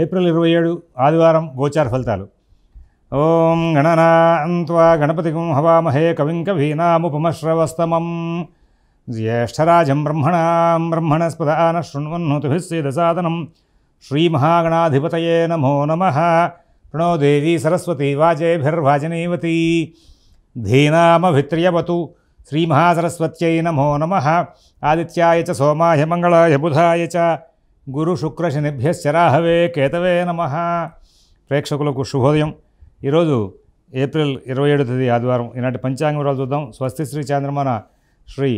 April 27 ఆదివారం గోచార ఫలితాలు. ఓం గణనాన్త్వా గణపతిగం హవామహే కవిం కవీనాముపమశ్రవస్తమం జ్యేష్ఠరాజం బ్రహ్మణస్పదాన శృణ్వన్నోతిభిస్సేదసాదనం శ్రీమహాగణాధిపతయే నమో నమః. ప్రణో దేవీ సరస్వతీ వాజేభిర్వాజనీవతి ధీనామభిత్ర్యవతు శ్రీమహాసరస్వత్యై నమో నమః. ఆదిత్యాయ చ సోమాయ మంగళాయ బుధాయ చ గురు శుక్ర శనిభ్యశ్చ రాహవే కేతవే నమః. ప్రేక్షకులకు శుభోదయం. ఈరోజు ఏప్రిల్ 27 తేదీ ఆదివారం. ఈనాటి పంచాంగ వివరాలు చూద్దాం. స్వస్తి శ్రీ చాంద్రమాన శ్రీ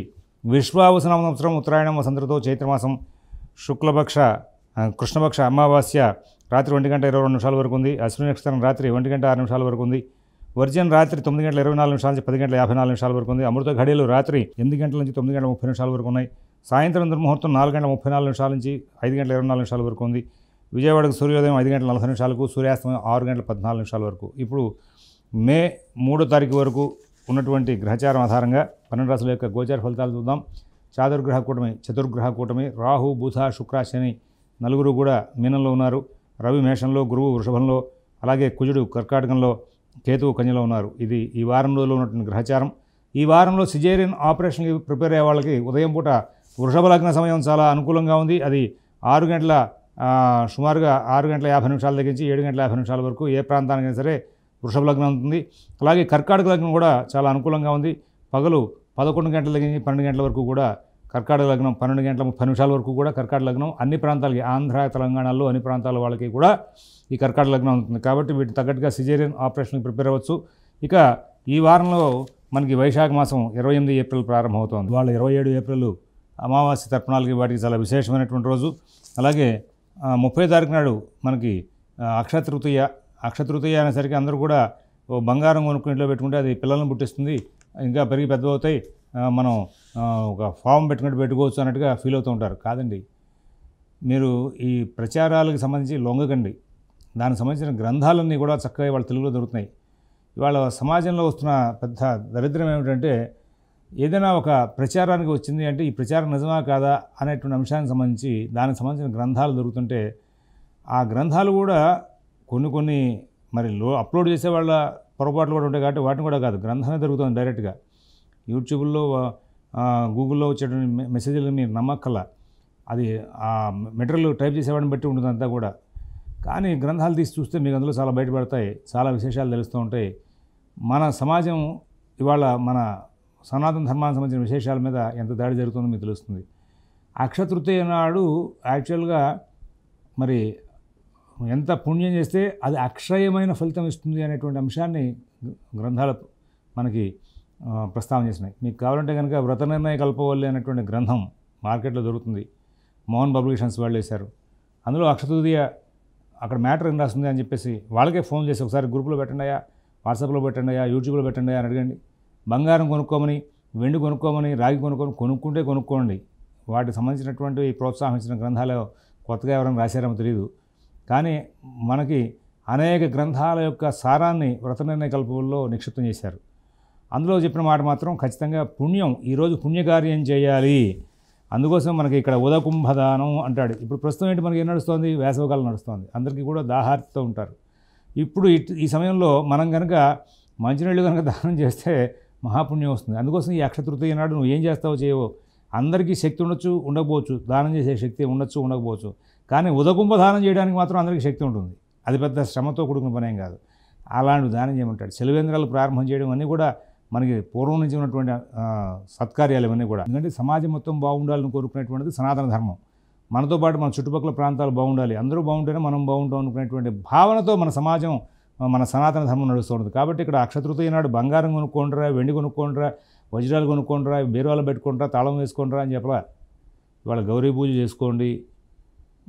విశ్వావసునామ సంవత్సరం ఉత్తరాయణం వసంతతో చైత్రమాసం శుక్లపక్ష కృష్ణపక్ష అమావాస్య రాత్రి 1:22 వరకు ఉంది. అశ్విని నక్షత్రం రాత్రి 1:06 వరకు ఉంది. వర్జన్ రాత్రి 9:24 నుంచి 10:54 వరకు ఉంది. అమృత ఘడియలు రాత్రి 8 గంటల నుంచి 9:30 వరకు ఉన్నాయి. సాయంత్రం దుర్ముహూర్తం 4:34 నుంచి 5:24 వరకు ఉంది. విజయవాడకు సూర్యోదయం 5:40 సూర్యాస్తమయం 6:14 వరకు. ఇప్పుడు మే 3 తారీఖు వరకు ఉన్నటువంటి గ్రహచారం ఆధారంగా 12 రాశుల యొక్క గోచార ఫలితాలు చూద్దాం. చతుర్గ్రహ కూటమి రాహు బుధ శుక్ర శని నలుగురు కూడా మీనంలో ఉన్నారు. రవి మేషంలో, గురువు వృషభంలో, అలాగే కుజుడు కర్కాటకంలో, కేతువు కన్యలో ఉన్నారు. ఇది ఈ వారం రోజుల్లో ఉన్నటువంటి గ్రహచారం. ఈ వారంలో సిజేరియన్ ఆపరేషన్కి ప్రిపేర్ అయ్యే వాళ్ళకి ఉదయం పూట వృషభ లగ్న సమయం చాలా అనుకూలంగా ఉంది. అది సుమారుగా 6:50 దగ్గర నుంచి 7:50 వరకు ఏ ప్రాంతానికైనా సరే వృషభ లగ్నం ఉంటుంది. అలాగే కర్కాటక లగ్నం కూడా చాలా అనుకూలంగా ఉంది. పగలు 11 గంటల దగ్గర నుంచి 12 గంటల వరకు కూడా కర్కాటక లగ్నం, 12:30 వరకు కూడా కర్కాటక లగ్నం. అన్ని ప్రాంతాలకి, ఆంధ్ర తెలంగాణలో అన్ని ప్రాంతాల వాళ్ళకి కూడా ఈ కర్కాటక లగ్నం ఉంటుంది. కాబట్టి వీటికి తగ్గట్టుగా సిజేరియన్ ఆపరేషన్కి ప్రిపేర్ అవ్వచ్చు. ఇక ఈ వారంలో మనకి వైశాఖ మాసం 28 ఏప్రిల్ ప్రారంభమవుతోంది. వాళ్ళ 27 ఏప్రిల్ అమావాస్య తర్పణాలకి వాటికి చాలా విశేషమైనటువంటి రోజు. అలాగే 30 తారీఖు నాడు మనకి అక్షతృతీయ అనేసరికి అందరూ కూడా బంగారం కొనుక్కుని ఇంట్లో పెట్టుకుంటే అది పిల్లలను పుట్టిస్తుంది, ఇంకా పెరిగి పెద్ద అవుతాయి, మనం ఒక ఫామ్ పెట్టుకోవచ్చు అన్నట్టుగా ఫీల్ అవుతూ ఉంటారు. కాదండి, మీరు ఈ ప్రచారాలకు సంబంధించి లొంగకండి. దానికి సంబంధించిన గ్రంథాలన్నీ కూడా చక్కగా వాళ్ళ తెలుగులో దొరుకుతున్నాయి. ఇవాళ సమాజంలో వస్తున్న పెద్ద దరిద్రం ఏమిటంటే, ఏదైనా ఒక ప్రచారానికి వచ్చింది అంటే ఈ ప్రచారం నిజమా కాదా అనేటువంటి అంశానికి సంబంధించి దానికి సంబంధించిన గ్రంథాలు దొరుకుతుంటే ఆ గ్రంథాలు కూడా కొన్ని మరి అప్లోడ్ చేసే వాళ్ళ పొరపాట్లు కూడా ఉంటాయి. కాబట్టి వాటిని కూడా కాదు, గ్రంథమే దొరుకుతుంది డైరెక్ట్గా. యూట్యూబ్లో గూగుల్లో వచ్చేటువంటి మెసేజ్లు మీరు నమ్మక్కల, అది ఆ మెటీరియల్ టైప్ చేసేవాడిని బట్టి ఉంటుంది అంతా కూడా. కానీ గ్రంథాలు తీసి చూస్తే మీకు అందులో చాలా బయటపడతాయి, చాలా విశేషాలు తెలుస్తూ ఉంటాయి. మన సమాజం ఇవాళ మన సనాతన ధర్మానికి సంబంధించిన విశేషాల మీద ఎంత దాడి జరుగుతుందో మీకు తెలుస్తుంది. అక్షతృతీయ నాడు యాక్చువల్గా మరి ఎంత పుణ్యం చేస్తే అది అక్షయమైన ఫలితం ఇస్తుంది అనేటువంటి అంశాన్ని గ్రంథాలు మనకి ప్రస్తావన చేసినాయి. మీకు కావాలంటే కనుక వ్రత నిర్ణయ కల్పవల్లి అనేటువంటి గ్రంథం మార్కెట్లో దొరుకుతుంది. మోహన్ పబ్లికేషన్స్ వాళ్ళు వేశారు. అందులో అక్షతృతీయ అక్కడ మ్యాటర్ ఏం రాస్తుంది అని చెప్పేసి వాళ్ళకే ఫోన్ చేసి ఒకసారి గ్రూపులో పెట్టండి, వాట్సాప్లో పెట్టండి, యూట్యూబ్లో పెట్టండి అని అడగండి. బంగారం కొనుక్కోమని, వెండి కొనుక్కోమని, రాగి కొనుక్కోండి. వాటికి సంబంధించినటువంటి ప్రోత్సాహించిన గ్రంథాలు కొత్తగా ఎవరైనా రాశారేమో తెలియదు. కానీ మనకి అనేక గ్రంథాల యొక్క సారాన్ని వ్రత నిర్ణయ కల్పంలో నిక్షిప్తం చేశారు. అందులో చెప్పిన మాట మాత్రం ఖచ్చితంగా పుణ్యం, ఈరోజు పుణ్యకార్యం చేయాలి. అందుకోసం మనకి ఇక్కడ ఉదకుంభదానం అంటాడు. ఇప్పుడు ప్రస్తుతం ఏంటి మనకి ఏం నడుస్తుంది? వేసవకాలం నడుస్తుంది. అందరికీ కూడా దాహార్తితో ఉంటారు. ఇప్పుడు ఈ సమయంలో మనం కనుక మంచినీళ్ళు కనుక దానం చేస్తే మహాపుణ్యం వస్తుంది. అందుకోసం ఈ అక్షతృతీయ నాడు నువ్వు ఏం చేస్తావో చేయవో, అందరికీ శక్తి ఉండొచ్చు, ఉండకపోవచ్చు, దానం చేసే శక్తి ఉండొచ్చు, ఉండకపోవచ్చు. కానీ ఉదకుంభదానం చేయడానికి మాత్రం అందరికీ శక్తి ఉంటుంది. అది పెద్ద శ్రమతో కూడుకున్న పనేం కాదు. అలాంటి దానం చేయమంటాడు. సెలవేంద్రాలు ప్రారంభం చేయడం అన్నీ కూడా మనకి పూర్వం నుంచి ఉన్నటువంటి సత్కార్యాలు ఇవన్నీ కూడా. ఎందుకంటే సమాజం మొత్తం బాగుండాలని కోరుకునేటువంటిది సనాతన ధర్మం. మనతో పాటు మన చుట్టుపక్కల ప్రాంతాలు బాగుండాలి, అందరూ బాగుంటేనే మనం బాగుంటాం అనుకునేటువంటి భావనతో మన సమాజం, మన సనాతన ధర్మం నడుస్తూ ఉంటుంది. కాబట్టి ఇక్కడ అక్షతృతీయ నాడు బంగారం కొనుక్కోండిరా, వెండి కొనుక్కోండిరా, వజ్రాలు కొనుక్కోండిరా, బీరువాలో పెట్టుకుంటారా, తాళం వేసుకోండిరా అని చెప్పలా. ఇవాళ గౌరీ పూజ చేసుకోండి.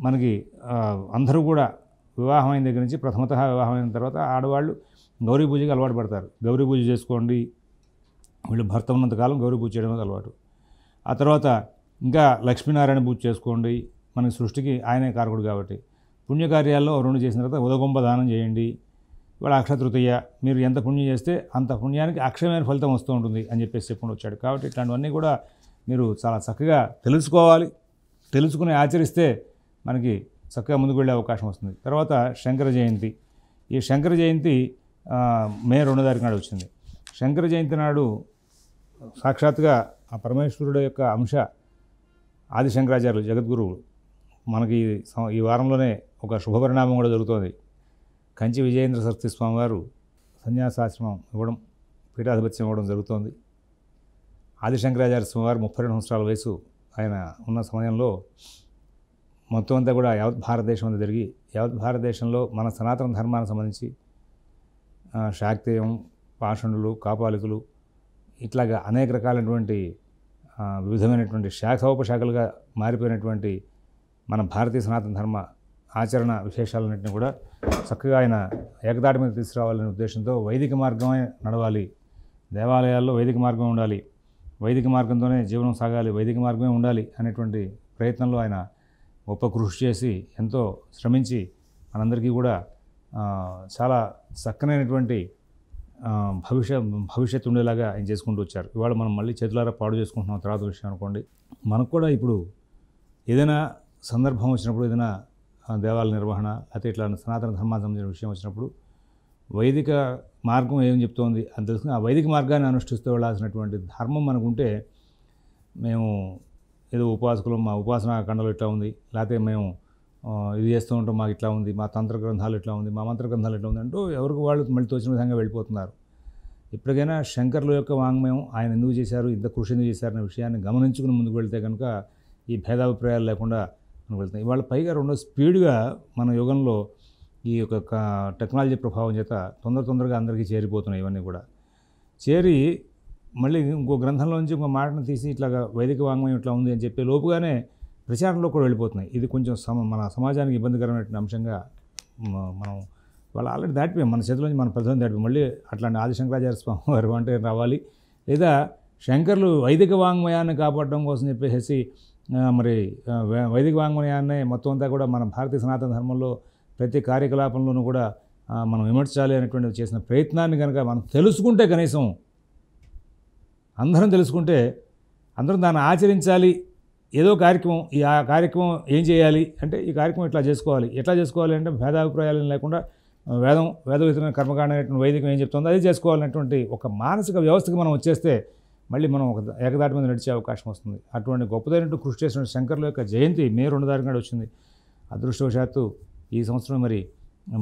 మనకి అందరూ కూడా వివాహమైన దగ్గర నుంచి ప్రథమతః వివాహమైన తర్వాత ఆడవాళ్ళు గౌరీ పూజకి అలవాటు పడతారు. గౌరీ పూజ చేసుకోండి. వీళ్ళు భర్త ఉన్నంతకాలం గౌరీ పూజ చేయడం అలవాటు. ఆ తర్వాత ఇంకా లక్ష్మీనారాయణ పూజ చేసుకోండి. మనకి సృష్టికి ఆయనే కారకుడు కాబట్టి పుణ్యకార్యాల్లో 2 చేసిన తర్వాత ఉదకుంభ దానం చేయండి. ఇవాళ అక్షతృతీయ, మీరు ఎంత పుణ్యం చేస్తే అంత పుణ్యానికి అక్షయమైన ఫలితం వస్తూ ఉంటుంది అని చెప్పేసి చెప్పుకుంటూ వచ్చాడు. కాబట్టి ఇట్లాంటివన్నీ కూడా మీరు చాలా చక్కగా తెలుసుకోవాలి. తెలుసుకుని ఆచరిస్తే మనకి చక్కగా ముందుకు వెళ్ళే అవకాశం వస్తుంది. తర్వాత శంకర జయంతి. ఈ శంకర జయంతి మే 2వ తారీఖు నాడు వచ్చింది. శంకర జయంతి నాడు సాక్షాత్గా ఆ పరమేశ్వరుడు యొక్క అంశ ఆది శంకరాచార్యులు జగద్గురువులు మనకి ఈ వారంలోనే ఒక శుభపరిణామం కూడా జరుగుతోంది. కంచి విజయేంద్ర సరస్వతి స్వామి వారు సన్యాసాశ్రమం ఇవ్వడం, పీఠాధిపత్యం ఇవ్వడం జరుగుతోంది. ఆది శంకరాచార్య స్వామి వారు 32 సంవత్సరాల వయసు ఆయన ఉన్న సమయంలో మొత్తం అంతా కూడా యావత్ భారతదేశం అంతా తిరిగి యావత్ భారతదేశంలో మన సనాతన ధర్మానికి సంబంధించి శాక్తేయం, పాషండులు, కాపాలికులు ఇట్లాగా అనేక రకాలైనటువంటి వివిధమైనటువంటి శాఖోపశాఖలుగా మారిపోయినటువంటి మన భారతీయ సనాతన ధర్మ ఆచరణ విశేషాలన్నింటినీ కూడా చక్కగా ఆయన ఏకతాటి మీద తీసుకురావాలనే ఉద్దేశంతో వైదిక మార్గమే నడవాలి, దేవాలయాల్లో వైదిక మార్గం ఉండాలి, వైదిక మార్గంతోనే జీవనం సాగాలి, వైదిక మార్గమే ఉండాలి అనేటువంటి ప్రయత్నంలో ఆయన గొప్ప కృషి చేసి ఎంతో శ్రమించి మనందరికీ కూడా చాలా చక్కనైనటువంటి భవిష్యత్తు ఉండేలాగా ఆయన చేసుకుంటూ వచ్చారు. ఇవాళ మనం మళ్ళీ చేతులారా పాడు చేసుకుంటున్నాం తర్వాత విషయం అనుకోండి. మనకు కూడా ఇప్పుడు ఏదైనా సందర్భం వచ్చినప్పుడు, ఏదైనా దేవాలయ నిర్వహణ లేకపోతే ఇట్లా సనాతన ధర్మానికి సంబంధించిన విషయం వచ్చినప్పుడు వైదిక మార్గం ఏం చెప్తోంది అని తెలుసుకుని ఆ వైదిక మార్గాన్ని అనుష్ఠిస్తూ వెళ్ళాల్సినటువంటి ధర్మం మనకుంటే, మేము ఏదో ఉపాసకులు మా ఉపాసనా ఖండలు ఇట్లా ఉంది, లేకపోతే మేము ఇది చేస్తూ ఉంటాం మాకు ఇట్లా ఉంది, మా తంత్ర గ్రంథాలు ఇట్లా ఉంది, మా మంత్ర గ్రంథాలు ఇట్లా ఉంది అంటూ ఎవరికి వాళ్ళు మళ్ళీ తోచిన విధంగా వెళ్ళిపోతున్నారు. ఇప్పటికైనా శంకరుల యొక్క వాంగ్మయం ఆయన ఎందుకు చేశారు, ఇంత కృషి ఎందుకు చేశారనే విషయాన్ని గమనించుకుని ముందుకు వెళ్తే కనుక ఈ భేదాభిప్రాయాలు లేకుండా మనకు వెళ్తాయి. ఇవాళ పైగా రెండో స్పీడ్గా మన యుగంలో ఈ యొక్క టెక్నాలజీ ప్రభావం చేత తొందరగా అందరికీ చేరిపోతున్నాయి. ఇవన్నీ కూడా చేరి మళ్ళీ ఇంకో గ్రంథంలో నుంచి ఇంకో మాటను తీసి ఇట్లాగా వైదిక వాంగ్మయం ఇట్లా ఉంది అని చెప్పే లోపుగానే ప్రచారంలో కూడా వెళ్ళిపోతున్నాయి. ఇది కొంచెం మన సమాజానికి ఇబ్బందికరమైన అంశంగా మనం వాళ్ళు ఆల్రెడీ దాటిపోయాం, మన చేతిలోంచి మన ప్రజలను దాటిపోయాం. మళ్ళీ అట్లాంటి ఆది శంకరాచార్య స్వామి వారు అంటే రావాలి, లేదా శంకర్లు వైదిక వాంగ్మయాన్ని కాపాడడం కోసం చెప్పేసి మరి వైదిక వాంగ్మయాన్ని మొత్తం అంతా కూడా మన భారతీయ సనాతన ధర్మంలో ప్రతి కార్యకలాపంలోనూ కూడా మనం విమర్శించాలి అనేటువంటి చేసిన ప్రయత్నాన్ని కనుక మనం తెలుసుకుంటే, కనీసం అందరం తెలుసుకుంటే, అందరం దాన్ని ఆచరించాలి. ఏదో కార్యక్రమం, ఆ కార్యక్రమం ఏం చేయాలి అంటే ఈ కార్యక్రమం ఇట్లా చేసుకోవాలి, ఎట్లా చేసుకోవాలి అంటే భేదాభిప్రాయాలు లేకుండా వేదవిధమైన కర్మకాండ అనేటువంటి వైదికం ఏం చెప్తుందో అది చేసుకోవాలనేటువంటి ఒక మానసిక వ్యవస్థకి మనం వచ్చేస్తే మళ్ళీ మనం ఒక ఏకదాటి మీద నడిచే అవకాశం వస్తుంది. అటువంటి గొప్పదైనట్టు కృషి చేసిన శంకర్ల యొక్క జయంతి మే 2వ తారీఖు నాడు వచ్చింది. అదృష్టవశాత్తు ఈ సంవత్సరం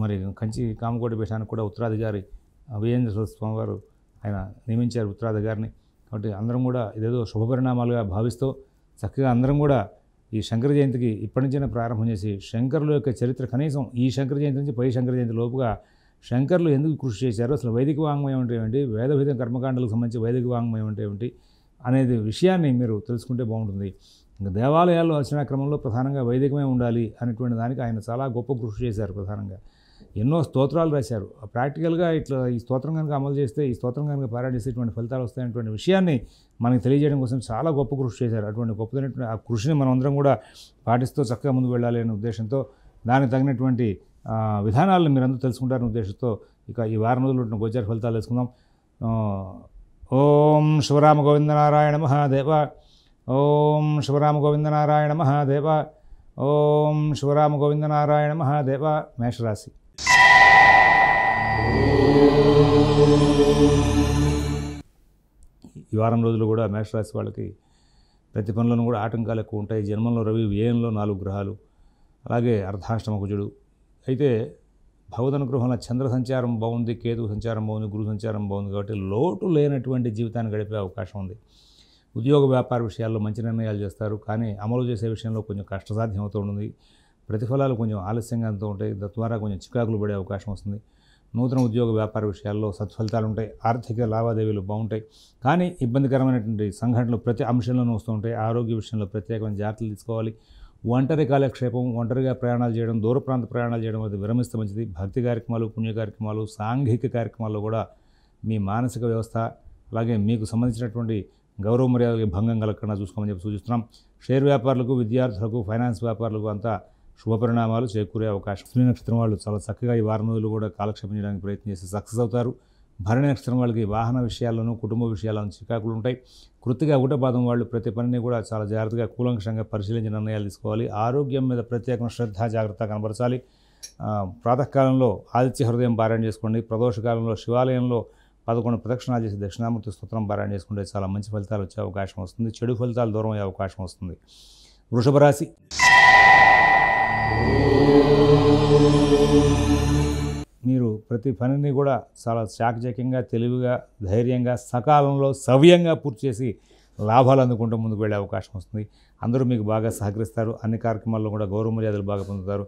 మరి కంచి కామకోటి పీఠానికి కూడా ఉత్తరాధికారి విజయేంద్ర స్వామి వారు ఆయన నియమించారు ఉత్తరాధికారిని. కాబట్టి అందరం కూడా ఇదేదో శుభపరిణామాలుగా భావిస్తూ చక్కగా అందరం కూడా ఈ శంకర జయంతికి ఇప్పటి నుంచైనా ప్రారంభం చేసి శంకరుల యొక్క చరిత్ర కనీసం ఈ శంకర జయంతి నుంచి పై శంకర జయంతి లోపుగా శంకర్లు ఎందుకు కృషి చేశారు, అసలు వైదిక వాంగ్మయం అంటే ఏమిటి, వేదవిధ కర్మకాండలకు సంబంధించి వైదిక వాంగ్మయం అంటే ఏమిటి అనేది విషయాన్ని మీరు తెలుసుకుంటే బాగుంటుంది. ఇంకా దేవాలయాల్లో అర్చనా క్రమంలో ప్రధానంగా వైదికమే ఉండాలి అనేటువంటి దానికి ఆయన చాలా గొప్ప కృషి చేశారు. ప్రధానంగా ఎన్నో స్తోత్రాలు రాశారు. ప్రాక్టికల్గా ఇట్లా ఈ స్తోత్రం కనుక అమలు చేస్తే, ఈ స్తోత్రం కనుక పారాయణ చేస్తే ఇటువంటి ఫలితాలు వస్తాయనేటువంటి విషయాన్ని మనకి తెలియజేయడం కోసం చాలా గొప్ప కృషి చేశారు. అటువంటి గొప్పదైనటువంటి ఆ కృషిని మనం అందరం కూడా పాటిస్తూ చక్కగా ముందుకు వెళ్ళాలి అనే ఉద్దేశంతో, దానికి తగినటువంటి విధానాలను మీరందరూ తెలుసుకుంటారనే ఉద్దేశంతో ఇక ఈ వారం రోజులు ఉన్న గోచార ఫలితాలు తెలుసుకుందాం. ఓం శివరామ గోవిందనారాయణ మహాదేవ, ఓం శివరామ గోవిందనారాయణ మహాదేవ, ఓం శివరామ గోవిందనారాయణ మహాదేవ. మేషరాశి. ఈ వారం రోజులు కూడా మేషరాశి వాళ్ళకి ప్రతి పనులను కూడా ఆటంకాలు ఎక్కువ ఉంటాయి. జన్మంలో రవి, వ్యయంలో 4 గ్రహాలు, అలాగే అర్ధాష్టమ కుజుడు. అయితే భగవదనుగ్రహంలో చంద్ర సంచారం బాగుంది, కేతు సంచారం బాగుంది, గురు సంచారం బాగుంది. కాబట్టి లోటు లేనటువంటి జీవితాన్ని గడిపే అవకాశం ఉంది. ఉద్యోగ వ్యాపార విషయాల్లో మంచి నిర్ణయాలు చేస్తారు, కానీ అమలు చేసే విషయంలో కొంచెం కష్టసాధ్యం అవుతూ ఉంటుంది. ప్రతిఫలాలు కొంచెం ఆలస్యంగా అంతూ ఉంటాయి, తద్వారా కొంచెం చికాకులు పడే అవకాశం వస్తుంది. నూతన ఉద్యోగ వ్యాపార విషయాల్లో సత్ఫలితాలు ఉంటాయి, ఆర్థిక లావాదేవీలు బాగుంటాయి. కానీ ఇబ్బందికరమైనటువంటి సంఘటనలు ప్రతి అంశంలోనూ వస్తూ ఉంటాయి. ఆరోగ్య విషయంలో ప్రత్యేకమైన జాగ్రత్తలు తీసుకోవాలి. ఒంటరి కాలక్షేపం, ఒంటరిగా ప్రయాణాలు చేయడం, దూర ప్రాంత ప్రయాణాలు చేయడం అది విరమిస్తే మంచిది. భక్తి కార్యక్రమాలు, పుణ్య కార్యక్రమాలు, సాంఘిక కార్యక్రమాల్లో కూడా మీ మానసిక వ్యవస్థ, అలాగే మీకు సంబంధించినటువంటి గౌరవ మర్యాదలకి భంగం కలగకుండా చూసుకోమని చెప్పి సూచిస్తున్నాం. షేర్ వ్యాపారులకు, విద్యార్థులకు, ఫైనాన్స్ వ్యాపారులకు అంతా శుభపరిణామాలు చేకూరే అవకాశం. శ్రీ నక్షత్రం వాళ్ళు చాలా చక్కగా ఈ వారం రోజులు కూడా కాలక్షేపం చేయడానికి ప్రయత్నం చేసి సక్సెస్ అవుతారు. భరణి నక్షత్రం వాళ్ళకి వాహన విషయాల్లోనూ కుటుంబ విషయాల్లోనూ చికాకులు ఉంటాయి. కృత్తిక ఒకటో పాదం వాళ్ళు ప్రతి పనిని కూడా చాలా జాగ్రత్తగా కూలంకషంగా పరిశీలించి నిర్ణయాలు తీసుకోవాలి. ఆరోగ్యం మీద ప్రత్యేకమైన శ్రద్ధ జాగ్రత్త కనబరచాలి. ప్రాతకాలంలో ఆదిత్య హృదయం పారాయణ చేసుకోండి. ప్రదోషకాలంలో శివాలయంలో 11 ప్రదక్షిణాలు చేసి దక్షిణామూర్తి స్తోత్రం పారాయణ చేసుకుంటే చాలా మంచి ఫలితాలు వచ్చే అవకాశం వస్తుంది. చెడు ఫలితాలు దూరం అయ్యే అవకాశం వస్తుంది. వృషభ రాశి. మీరు ప్రతి పనిని కూడా చాలా చాకచక్యంగా, తెలివిగా, ధైర్యంగా, సకాలంలో సవ్యంగా పూర్తి చేసి లాభాలు అందుకుంటూ ముందుకు వెళ్ళే అవకాశం వస్తుంది. అందరూ మీకు బాగా సహకరిస్తారు. అన్ని కార్యక్రమాల్లో కూడా గౌరవ మర్యాదలు బాగా పొందుతారు.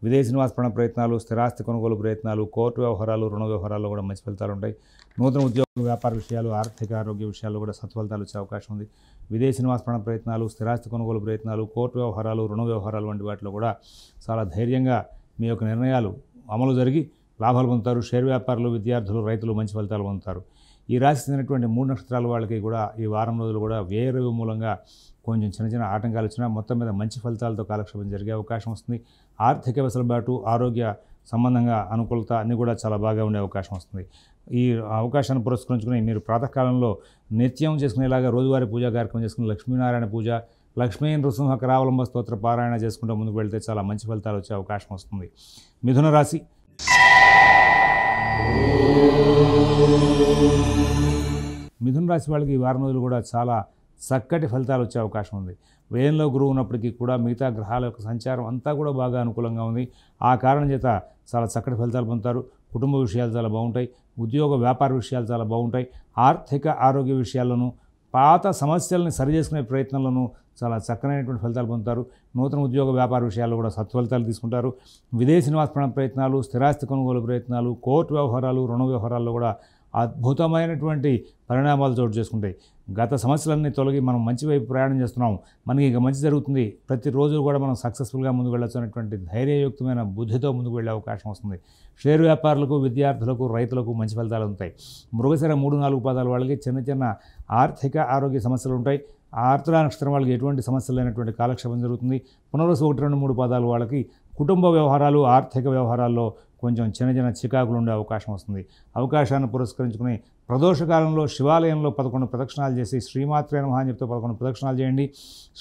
విదేశీ నివాస ప్రయత్నాలు, స్థిరాస్తి కొనుగోలు ప్రయత్నాలు, కోర్టు వ్యవహారాలు, రుణ వ్యవహారాల్లో కూడా మంచి ఫలితాలు ఉంటాయి. నూతన ఉద్యోగ వ్యాపార విషయాలు, ఆర్థిక ఆరోగ్య విషయాల్లో కూడా సత్ఫలితాలు వచ్చే అవకాశం ఉంది. విదేశీ నివాస ప్రయత్నాలు, స్థిరాస్తి కొనుగోలు ప్రయత్నాలు, కోర్టు వ్యవహారాలు, రుణ వ్యవహారాలు వంటి వాటిలో కూడా చాలా ధైర్యంగా మీ యొక్క నిర్ణయాలు అమలు జరిగి లాభాలు పొందుతారు. షేర్ వ్యాపారులు, విద్యార్థులు, రైతులు మంచి ఫలితాలు పొందుతారు. ఈ రాశి చెందినటువంటి 3 నక్షత్రాల వాళ్ళకి కూడా ఈ వారం రోజులు కూడా వ్యయ మూలంగా కొంచెం చిన్న చిన్న ఆటంకాలు వచ్చినా మొత్తం మీద మంచి ఫలితాలతో కాలక్షేపం జరిగే అవకాశం వస్తుంది. ఆర్థిక వెసులుబాటు, ఆరోగ్య సంబంధంగా అనుకూలత అన్నీ కూడా చాలా బాగా ఉండే అవకాశం వస్తుంది. ఈ అవకాశాన్ని పురస్కరించుకుని మీరు ప్రాతకాలంలో నిత్యం చేసుకునేలాగా రోజువారీ పూజా కార్యక్రమం చేసుకుని లక్ష్మీనారాయణ పూజ, లక్ష్మీ నృసింహ కరావలంబ స్తోత్ర పారాయణ చేసుకుంటూ ముందుకు వెళ్తే చాలా మంచి ఫలితాలు వచ్చే అవకాశం వస్తుంది. మిథున రాశి. మిథున రాశి వాళ్ళకి ఈ వారం రోజులు కూడా చాలా చక్కటి ఫలితాలు వచ్చే అవకాశం ఉంది. వ్యయంలో గురువు ఉన్నప్పటికీ కూడా మిగతా గ్రహాల యొక్క సంచారం అంతా కూడా బాగా అనుకూలంగా ఉంది. ఆ కారణం చేత చాలా చక్కటి ఫలితాలు పొందుతారు. కుటుంబ విషయాలు చాలా బాగుంటాయి. ఉద్యోగ వ్యాపార విషయాలు చాలా బాగుంటాయి. ఆర్థిక ఆరోగ్య విషయాల్లోనూ పాత సమస్యల్ని సరిచేసుకునే ప్రయత్నంలోనూ చాలా చక్కనైనటువంటి ఫలితాలు పొందుతారు. నూతన ఉద్యోగ వ్యాపార విషయాల్లో కూడా సత్ఫలితాలు తీసుకుంటారు. విదేశీ నివాస ప్రయత్నాలు, స్థిరాస్తి కొనుగోలు ప్రయత్నాలు, కోర్టు వ్యవహారాలు, రుణ వ్యవహారాల్లో కూడా అద్భుతమైనటువంటి పరిణామాలు చోటు చేసుకుంటాయి. గత సమస్యలన్నీ తొలగి మనం మంచి వైపు ప్రయాణం చేస్తున్నాం, మనకి ఇక మంచి జరుగుతుంది, ప్రతిరోజు కూడా మనం సక్సెస్ఫుల్గా ముందుకు వెళ్ళొచ్చు అనేటువంటి ధైర్యయుక్తమైన బుద్ధితో ముందుకు వెళ్ళే అవకాశం వస్తుంది. షేర్ వ్యాపారులకు, విద్యార్థులకు, రైతులకు మంచి ఫలితాలు ఉంటాయి. మృగశిర 3-4 పాదాల వాళ్ళకి చిన్న చిన్న ఆర్థిక ఆరోగ్య సమస్యలు ఉంటాయి. ఆర్ద్ర నక్షత్రం వాళ్ళకి ఎటువంటి సమస్యలు లేనటువంటి కాలక్షేపం జరుగుతుంది. పునర్వసు 1-2-3 పాదాల వాళ్ళకి కుటుంబ వ్యవహారాలు, ఆర్థిక వ్యవహారాల్లో కొంచెం చిన్న చిన్న చికాకులు ఉండే అవకాశం వస్తుంది. అవకాశాన్ని పురస్కరించుకుని ప్రదోషకాలంలో శివాలయంలో 11 ప్రదక్షిణాలు చేసి శ్రీమాత్రే నమః అని చెప్తూ 11 ప్రదక్షిణాలు చేయండి.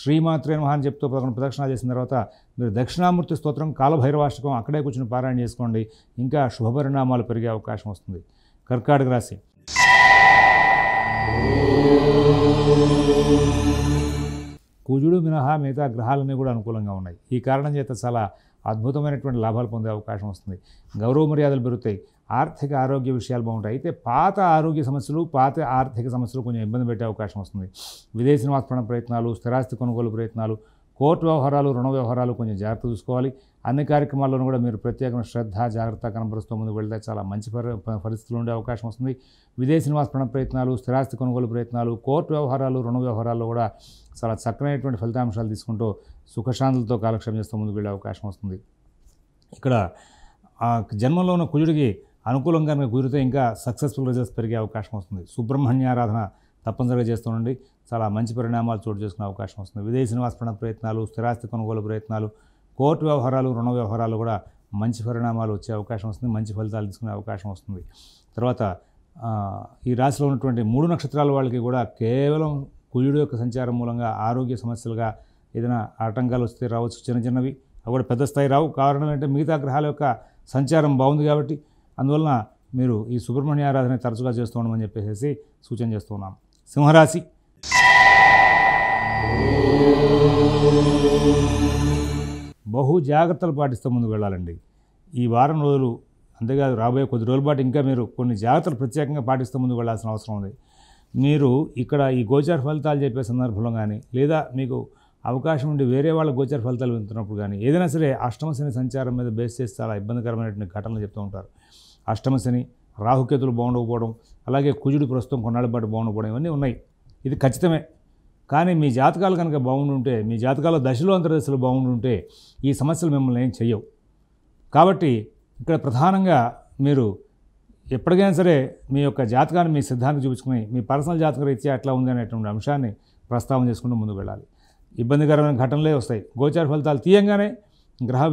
శ్రీమాత్రే నమః అని చెప్తూ 11 ప్రదక్షిణాలు చేసిన తర్వాత మీరు దక్షిణామూర్తి స్తోత్రం, కాలభైరవాష్టకం అక్కడే కూర్చుని పారాయణ చేసుకోండి. ఇంకా శుభపరిణామాలు పెరిగే అవకాశం వస్తుంది. కర్కాటక రాశి. కుజుడు మినహా మిగతా గ్రహాలన్నీ కూడా అనుకూలంగా ఉన్నాయి. ఈ కారణం చేత చాలా అద్భుతమైనటువంటి లాభాలు పొందే అవకాశం వస్తుంది. గౌరవ మర్యాదలు పెరుగుతాయి. ఆర్థిక ఆరోగ్య విషయాలు బాగుంటాయి. అయితే పాత ఆరోగ్య సమస్యలు, పాత ఆర్థిక సమస్యలు కొంచెం ఇబ్బంది పెట్టే అవకాశం వస్తుంది. విదేశీ నివాస ప్రయత్నాలు, స్థిరాస్తి కొనుగోలు ప్రయత్నాలు, కోర్టు వ్యవహారాలు, రుణ వ్యవహారాలు కొంచెం జాగ్రత్త చూసుకోవాలి. అన్ని కార్యక్రమాల్లోనూ కూడా మీరు ప్రత్యేకమైన శ్రద్ధ, జాగ్రత్త కనబరుస్తూ ముందుకు వెళ్తే చాలా మంచి పరిస్థితులు ఉండే అవకాశం వస్తుంది. విదేశీ నివాస ప్రయత్నాలు, స్థిరాస్తి కొనుగోలు ప్రయత్నాలు, కోర్టు వ్యవహారాలు, రుణ వ్యవహారాల్లో కూడా చాలా చక్కనైనటువంటి ఫలితాంశాలు తీసుకుంటూ సుఖశాంతులతో కాలక్షేపం చేస్తూ ముందుకు వెళ్ళే అవకాశం వస్తుంది. ఇక్కడ జన్మంలో ఉన్న కుజుడికి అనుకూలంగా కుదిరితే ఇంకా సక్సెస్ఫుల్ రిజల్ట్స్ పెరిగే అవకాశం వస్తుంది. సుబ్రహ్మణ్యారాధన తప్పనిసరిగా చేస్తుండండి. చాలా మంచి పరిణామాలు చోటు చేసుకునే అవకాశం వస్తుంది. విదేశీ నివాస ప్రయత్నాలు, స్థిరాస్తి కొనుగోలు ప్రయత్నాలు, కోర్టు వ్యవహారాలు, రుణ వ్యవహారాలు కూడా మంచి పరిణామాలు వచ్చే అవకాశం వస్తుంది. మంచి ఫలితాలు తీసుకునే అవకాశం వస్తుంది. తర్వాత ఈ రాశిలో ఉన్నటువంటి 3 నక్షత్రాల వాళ్ళకి కూడా కేవలం కుజుడు యొక్క సంచారం మూలంగా ఆరోగ్య సమస్యలుగా ఏదైనా ఆటంకాలు వస్తే రావచ్చు. చిన్న చిన్నవి, అవి కూడా పెద్ద స్థాయి రావు. కారణం ఏంటంటే మిగతా గ్రహాల యొక్క సంచారం బాగుంది కాబట్టి. అందువలన మీరు ఈ సుబ్రహ్మణ్య ఆరాధన తరచుగా చేస్తూ ఉండమని చెప్పేసి సూచన చేస్తున్నాం. సింహరాశి. బహు జాగ్రత్తలు పాటిస్తూ ముందుకు వెళ్ళాలండి ఈ వారం రోజులు. అంతేకాదు రాబోయే కొద్ది రోజుల పాటు ఇంకా మీరు కొన్ని జాగ్రత్తలు ప్రత్యేకంగా పాటిస్తూ ముందుకు వెళ్ళాల్సిన అవసరం ఉంది. మీరు ఇక్కడ ఈ గోచార ఫలితాలు చెప్పే సందర్భంలో కానీ, లేదా మీకు అవకాశం ఉండి వేరే వాళ్ళ గోచార ఫలితాలు వింటున్నప్పుడు కానీ, ఏదైనా సరే అష్టమ శని సంచారం మీద బేస్ చేసి చాలా ఇబ్బందికరమైనటువంటి ఘటనలు చెప్తూ ఉంటారు. అష్టమ శని, రాహుకేతులు బాగుండకపోవడం, అలాగే కుజుడు ప్రస్తుతం కొన్నాళ్ళ పాటు బాగుండకపోవడం, ఇవన్నీ ఉన్నాయి. ఇది ఖచ్చితమే. కానీ మీ జాతకాలు కనుక బాగుండుంటే, మీ జాతకాల దశలు అంతర్దశలు బాగుండుంటే ఈ సమస్యలు మిమ్మల్ని ఏం చెయ్యవు. కాబట్టి ఇక్కడ ప్రధానంగా మీరు ఎప్పటికైనా సరే మీ యొక్క జాతకాన్ని మీ సిద్ధానికి చూపించుకుని మీ పర్సనల్ జాతక రీత్యా ఎట్లా ఉంది అనేటువంటి అంశాన్ని ప్రస్తావన చేసుకుంటూ ముందుకు వెళ్ళాలి. ఇబ్బందికరమైన ఘటనలే వస్తాయి. గోచార ఫలితాలు తీయంగానే గ్రహ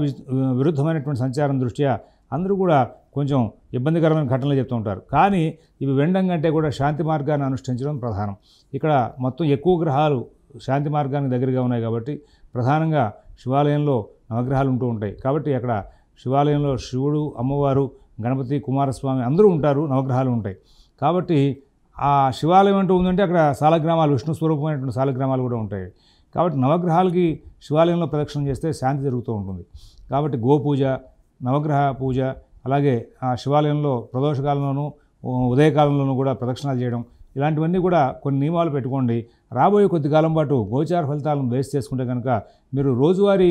విరుద్ధమైనటువంటి సంచారం దృష్ట్యా అందరూ కూడా కొంచెం ఇబ్బందికరమైన ఘటనలు చెప్తూ ఉంటారు. కానీ ఇవి వినడం కంటే కూడా శాంతి మార్గాన్ని అనుష్ఠించడం ప్రధానం. ఇక్కడ మొత్తం ఎక్కువ గ్రహాలు శాంతి మార్గానికి దగ్గరగా ఉన్నాయి కాబట్టి ప్రధానంగా శివాలయంలో నవగ్రహాలు ఉంటూ ఉంటాయి. కాబట్టి అక్కడ శివాలయంలో శివుడు, అమ్మవారు, గణపతి, కుమారస్వామి అందరూ ఉంటారు, నవగ్రహాలు ఉంటాయి. కాబట్టి ఆ శివాలయం అంటూ ఉందంటే అక్కడ సాలగ్రామాలు, విష్ణు స్వరూపమైనటువంటి సాలగ్రామాలు కూడా ఉంటాయి. కాబట్టి నవగ్రహాలకి శివాలయంలో ప్రదక్షిణ చేస్తే శాంతి జరుగుతూ ఉంటుంది. కాబట్టి గోపూజ, నవగ్రహ పూజ, అలాగే ఆ శివాలయంలో ప్రదోషకాలంలోనూ ఉదయకాలంలోనూ కూడా ప్రదక్షిణాలు చేయడం, ఇలాంటివన్నీ కూడా కొన్ని నియమాలు పెట్టుకోండి. రాబోయే కొద్ది కాలం పాటు గోచార ఫలితాలను బేస్ చేసుకుంటే కనుక మీరు రోజువారీ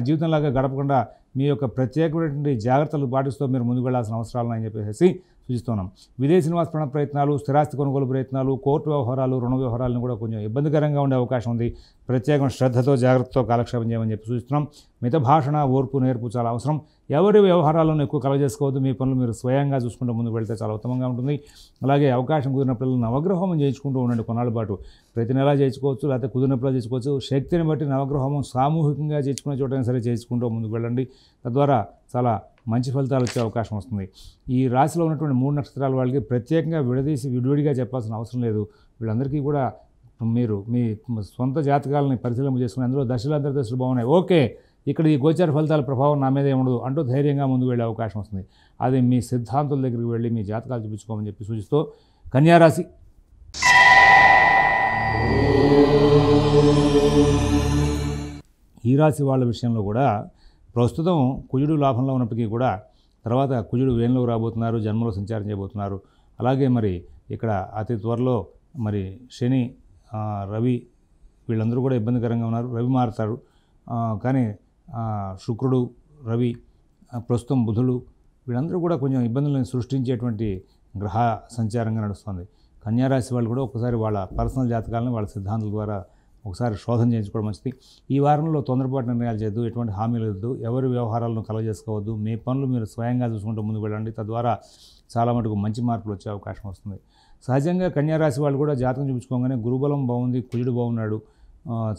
జీవితంలాగా గడపకుండా మీ యొక్క ప్రత్యేకమైనటువంటి జాగ్రత్తలు పాటిస్తూ మీరు ముందుకు వెళ్ళాల్సిన అవసరాలు అని చెప్పేసి సూచిస్తున్నాం. విదేశీ నివాస ప్రయత్నాలు, స్థిరాస్తి కొనుగోలు ప్రయత్నాలు, కోర్టు వ్యవహారాలు, రుణ వ్యవహారాలను కూడా కొంచెం ఇబ్బందికరంగా ఉండే అవకాశం ఉంది. ప్రత్యేకమైన శ్రద్ధతో, జాగ్రత్తతో కాలక్షేపం చేయమని చెప్పి సూచిస్తున్నాం. మిత భాషణ, ఓర్పు, నేర్పు చాలా అవసరం. ఎవరి వ్యవహారాలను ఎక్కువ కలగజేసుకోవద్దు. మీ పనులు మీరు స్వయంగా చూసుకుంటూ ముందుకు వెళ్తే చాలా ఉత్తమంగా ఉంటుంది. అలాగే అవకాశం కుదిరినప్పుడు నవగ్రహోమం చేయించుకుంటూ ఉండండి కొన్నాళ్ళ పాటు. ప్రతి నెలా చేయించుకోవచ్చు, లేకపోతే కుదిరినప్పుడు చేయించుకోవచ్చు. శక్తిని బట్టి నవగ్రహోమం సామూహికంగా చేయించుకునే చోటైనా సరే చేయించుకుంటూ ముందుకు వెళ్ళండి. తద్వారా చాలా మంచి ఫలితాలు వచ్చే అవకాశం వస్తుంది. ఈ రాశిలో ఉన్నటువంటి 3 నక్షత్రాల వాళ్ళకి ప్రత్యేకంగా విడివిడిగా చెప్పాల్సిన అవసరం లేదు. వీళ్ళందరికీ కూడా మీరు మీ సొంత జాతకాలని పరిశీలన చేసుకుని అందులో దశలు అంతర్దశలు బాగున్నాయి, ఓకే, ఇక్కడ ఈ గోచార ఫలితాల ప్రభావం నా మీద ఏముండదు అంటూ ధైర్యంగా ముందుకు వెళ్ళే అవకాశం వస్తుంది. అది మీ సిద్ధాంతుల దగ్గరికి వెళ్ళి మీ జాతకాలు చూపించుకోమని చెప్పి సూచిస్తూ కన్యారాశి. ఈ రాశి వాళ్ళ విషయంలో కూడా ప్రస్తుతం కుజుడు లాభంలో ఉన్నప్పటికీ కూడా తర్వాత కుజుడు వేణులోకి రాబోతున్నారు, జన్మలో సంచారం చేయబోతున్నారు. అలాగే మరి ఇక్కడ అతి త్వరలో మరి శని, రవి వీళ్ళందరూ కూడా ఇబ్బందికరంగా ఉన్నారు. రవి మారుతారు, కానీ శుక్రుడు, రవి, ప్రస్తుతం బుధుడు వీళ్ళందరూ కూడా కొంచెం ఇబ్బందులను సృష్టించేటువంటి గ్రహ సంచారంగా నడుస్తుంది. కన్యారాశి వాళ్ళు కూడా ఒకసారి వాళ్ళ పర్సనల్ జాతకాలను వాళ్ళ సిద్ధాంతాల ద్వారా ఒకసారి శోధన చేయించుకోవడం మంచిది. ఈ వారంలో తొందరపాటు నిర్ణయాలు చేయొద్దు, ఎటువంటి హామీలు వద్దు, ఎవరి వ్యవహారాలను కలగజేసుకోవద్దు. మీ పనులు మీరు స్వయంగా చూసుకుంటూ ముందుకు వెళ్ళండి. తద్వారా చాలా మటుకు మంచి మార్పులు వచ్చే అవకాశం వస్తుంది. సహజంగా కన్యారాశి వాళ్ళు కూడా జాతకం చూపించుకోగానే గురుబలం బాగుంది, కుజుడు బాగున్నాడు,